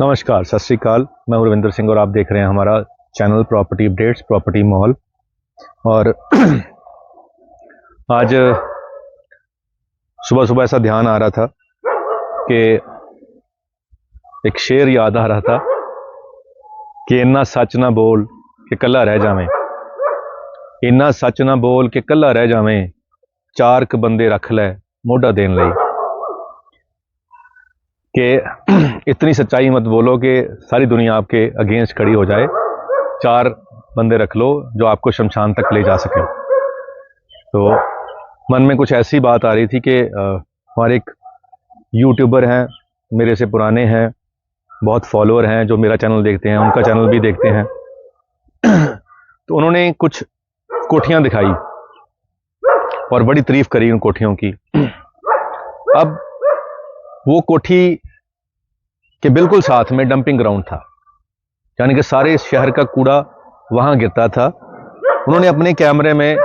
नमस्कार, सत श्री अकाल। मैं हूं रविंदर सिंह और आप देख रहे हैं हमारा channel property updates, property mall. और आज सुबह सुबह ऐसा ध्यान आ रहा था कि एक शेर याद आ रहा था कि इन्ना सच ना बोल कि कल्ला रह जावें, इन्ना सच ना बोल कि कल्ला रह जावें, चार क बंदे रख लै मोढ़ा देन लई। कि इतनी सच्चाई मत बोलो कि सारी दुनिया आपके अगेंस्ट खड़ी हो जाए, चार बंदे रख लो जो आपको शमशान तक ले जा सके। तो मन में कुछ ऐसी बात आ रही थी कि हमारे एक यूट्यूबर हैं, मेरे से पुराने हैं, बहुत फॉलोअर हैं, जो मेरा चैनल देखते हैं, उनका चैनल भी देखते हैं। तो उन्होंने कुछ कोठियां दिखाई और बड़ी तारीफ करी उन कोठियों की। अब वो कोठी के बिल्कुल साथ में डंपिंग ग्राउंड था, यानी कि सारे शहर का कूड़ा वहां गिरता था। उन्होंने अपने कैमरे में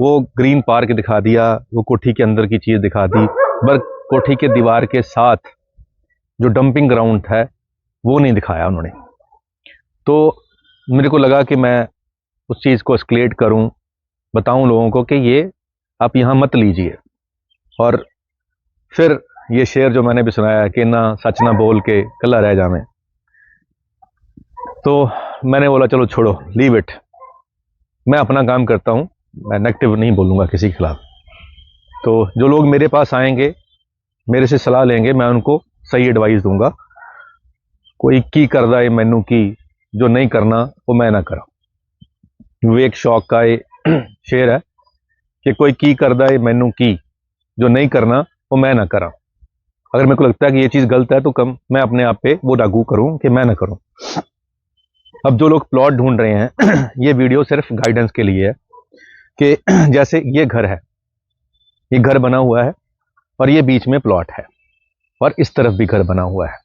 वो ग्रीन पार्क दिखा दिया, वो कोठी के अंदर की चीज दिखा दी, पर कोठी के दीवार के साथ जो डंपिंग ग्राउंड है वो नहीं दिखाया उन्होंने। तो मेरे को लगा कि मैं उस चीज को एस्केलेट करूं, बताऊं लोगों को कि ये आप यहां मत लीजिए। और फिर ये शेर जो मैंने भी सुनाया कि ना सच ना बोल के कल्ला रह जावें, तो मैंने बोला चलो छोड़ो, लीव इट। मैं अपना काम करता हूं, मैं नेगेटिव नहीं बोलूंगा किसी के खिलाफ। तो जो लोग मेरे पास आएंगे, मेरे से सलाह लेंगे, मैं उनको सही एडवाइस दूंगा। कोई की करदा है मैनू की, जो नहीं करना वो मैं ना करा। विवेक शौक का ये शेर है कि कोई की करदा है मैनू की, जो नहीं करना वो मैं ना करा। अगर मेरे को लगता है कि ये चीज गलत है तो कम मैं अपने आप पे वो लागू करूं कि मैं ना करूं। अब जो लोग प्लॉट ढूंढ रहे हैं ये वीडियो सिर्फ गाइडेंस के लिए है कि जैसे ये घर है, ये घर बना हुआ है और ये बीच में प्लॉट है और इस तरफ भी घर बना हुआ है।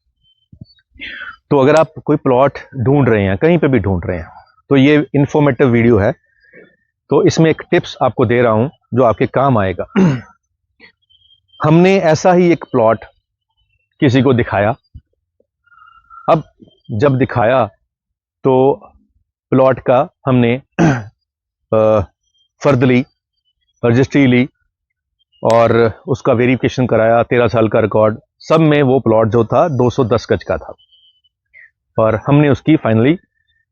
तो अगर आप कोई प्लॉट ढूंढ रहे हैं, कहीं पे भी ढूंढ रहे हैं, तो ये इंफॉर्मेटिव वीडियो है। तो इसमें एक टिप्स आपको दे रहा हूं जो आपके काम आएगा। हमने ऐसा ही एक प्लॉट किसी को दिखाया। अब जब दिखाया तो प्लॉट का हमने फर्द ली, रजिस्ट्री ली और उसका वेरिफिकेशन कराया, 13 साल का रिकॉर्ड, सब में वो प्लॉट जो था 210 गज का था। और हमने उसकी फाइनली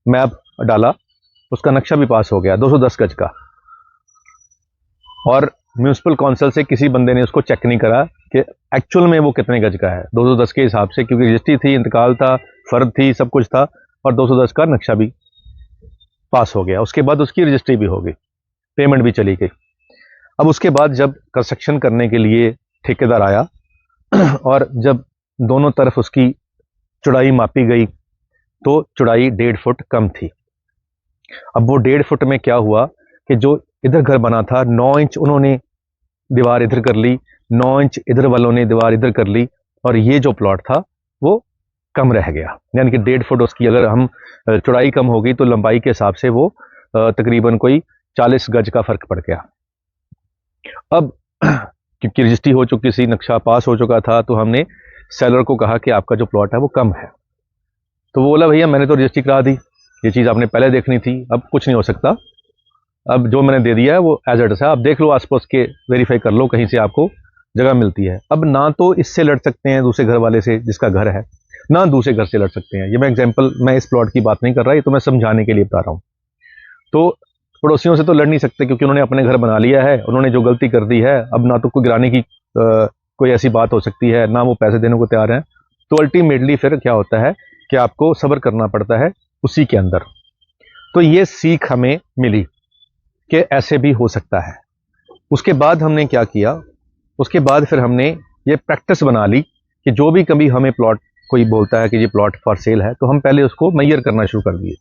मैप डाला, उसका नक्शा भी पास हो गया 210 गज का। और म्यूनिसिपल काउंसिल से किसी बंदे ने उसको चेक नहीं करा कि एक्चुअल में वो कितने गज का है 210 के हिसाब से, क्योंकि रजिस्ट्री थी, इंतकाल था, फर्द थी, सब कुछ था, और 210 का नक्शा भी पास हो गया। उसके बाद उसकी रजिस्ट्री भी हो गई, पेमेंट भी चली गई। अब उसके बाद जब कंस्ट्रक्शन करने के लिए ठेकेदार आया और जब दोनों तरफ उसकी चौड़ाई मापी गई तो चौड़ाई 1.5 फुट कम थी। अब वो 1.5 फुट में क्या हुआ कि जो इधर घर बना था 9 इंच उन्होंने दीवार इधर कर ली, 9 इंच इधर वालों ने दीवार इधर कर ली, और ये जो प्लॉट था वो कम रह गया। यानी कि 1.5 फुट उसकी, अगर हम चौड़ाई कम होगी तो लंबाई के हिसाब से वो तकरीबन कोई 40 गज का फर्क पड़ गया। अब क्योंकि रजिस्ट्री हो चुकी थी, नक्शा पास हो चुका था, तो हमने सेलर को कहा कि आपका जो प्लॉट है वो कम है। तो वो बोला भैया मैंने तो रजिस्ट्री करा दी, ये चीज़ आपने पहले देखनी थी, अब कुछ नहीं हो सकता, अब जो मैंने दे दिया है वो एज इट इज है, आप देख लो आसपास के, वेरीफाई कर लो कहीं से आपको जगह मिलती है। अब ना तो इससे लड़ सकते हैं दूसरे घर वाले से जिसका घर है, ना दूसरे घर से लड़ सकते हैं। ये मैं एग्जांपल, मैं इस प्लॉट की बात नहीं कर रहा, ये तो मैं समझाने के लिए बता रहा हूँ। तो पड़ोसियों से तो लड़ नहीं सकते क्योंकि उन्होंने अपने घर बना लिया है, उन्होंने जो गलती कर दी है, अब ना तो कोई गिराने की कोई ऐसी बात हो सकती है, ना वो पैसे देने को तैयार हैं। तो अल्टीमेटली फिर क्या होता है कि आपको सब्र करना पड़ता है उसी के अंदर। तो ये सीख हमें मिली कि ऐसे भी हो सकता है। उसके बाद हमने क्या किया, उसके बाद फिर हमने ये प्रैक्टिस बना ली कि जो भी कभी हमें प्लॉट कोई बोलता है कि ये प्लॉट फॉर सेल है, तो हम पहले उसको मेजर करना शुरू कर दिए।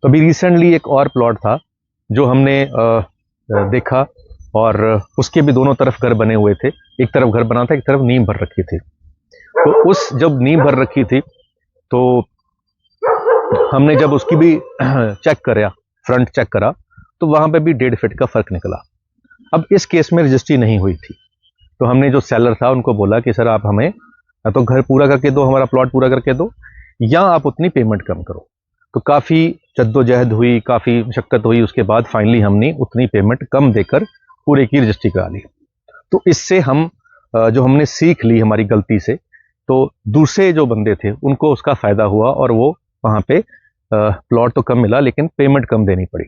तो अभी रिसेंटली एक और प्लॉट था जो हमने देखा, और उसके भी दोनों तरफ घर बने हुए थे, एक तरफ घर बना था, एक तरफ नींव भर रखी थी। तो उस जब नींव भर रखी थी तो हमने जब उसकी भी चेक करा, फ्रंट चेक करा, तो वहां पे भी 1.5 फीट का फर्क निकला। अब इस केस में रजिस्ट्री नहीं हुई थी, तो हमने जो सेलर था उनको बोला कि सर आप हमें या तो घर पूरा करके दो, हमारा प्लॉट पूरा करके दो, या आप उतनी पेमेंट कम करो। तो काफ़ी जद्दोजहद हुई, काफ़ी मशक्क़त हुई, उसके बाद फाइनली हमने उतनी पेमेंट कम देकर पूरे की रजिस्ट्री करा ली। तो इससे हम जो हमने सीख ली हमारी गलती से, तो दूसरे जो बंदे थे उनको उसका फ़ायदा हुआ और वो वहाँ पे प्लॉट तो कम मिला लेकिन पेमेंट कम देनी पड़ी।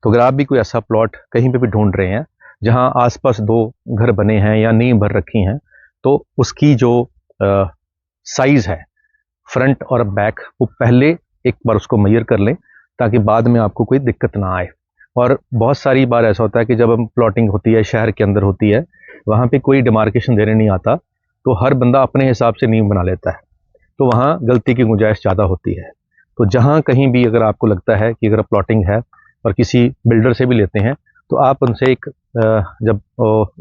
तो अगर आप भी कोई ऐसा प्लॉट कहीं पे भी ढूंढ रहे हैं जहाँ आसपास 2 घर बने हैं या नींव भर रखी हैं, तो उसकी जो साइज़ है फ्रंट और बैक, वो पहले एक बार उसको मेजर कर लें ताकि बाद में आपको कोई दिक्कत ना आए। और बहुत सारी बार ऐसा होता है कि जब हम प्लॉटिंग होती है, शहर के अंदर होती है, वहाँ पे कोई डिमार्केशन देने नहीं आता, तो हर बंदा अपने हिसाब से नींव बना लेता है, तो वहाँ गलती की गुंजाइश ज़्यादा होती है। तो जहाँ कहीं भी अगर आपको लगता है कि अगर प्लॉटिंग है और किसी बिल्डर से भी लेते हैं, तो आप उनसे एक जब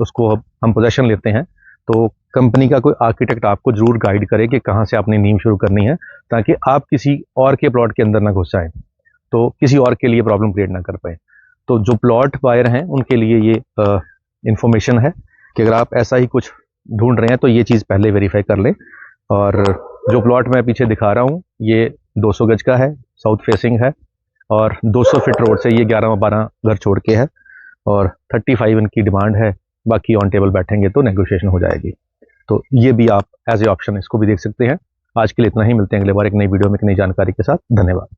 उसको हम पोजेसन लेते हैं, तो कंपनी का कोई आर्किटेक्ट आपको ज़रूर गाइड करे कि कहाँ से आपने नींव शुरू करनी है, ताकि आप किसी और के प्लॉट के अंदर ना घुस जाएँ, तो किसी और के लिए प्रॉब्लम क्रिएट ना कर पाएँ। तो जो प्लॉट बायर हैं उनके लिए ये इन्फॉर्मेशन है कि अगर आप ऐसा ही कुछ ढूंढ रहे हैं तो ये चीज़ पहले वेरीफाई कर लें। और जो प्लॉट मैं पीछे दिखा रहा हूँ ये 200 गज का है, साउथ फेसिंग है और 200 फीट रोड से ये 11-12 घर छोड़ के है और 35 इनकी डिमांड है। बाकी ऑन टेबल बैठेंगे तो नेगोशिएशन हो जाएगी। तो ये भी आप एज ए ऑप्शन इसको भी देख सकते हैं। आज के लिए इतना ही, मिलते हैं अगले बार एक नई वीडियो में एक नई जानकारी के साथ। धन्यवाद।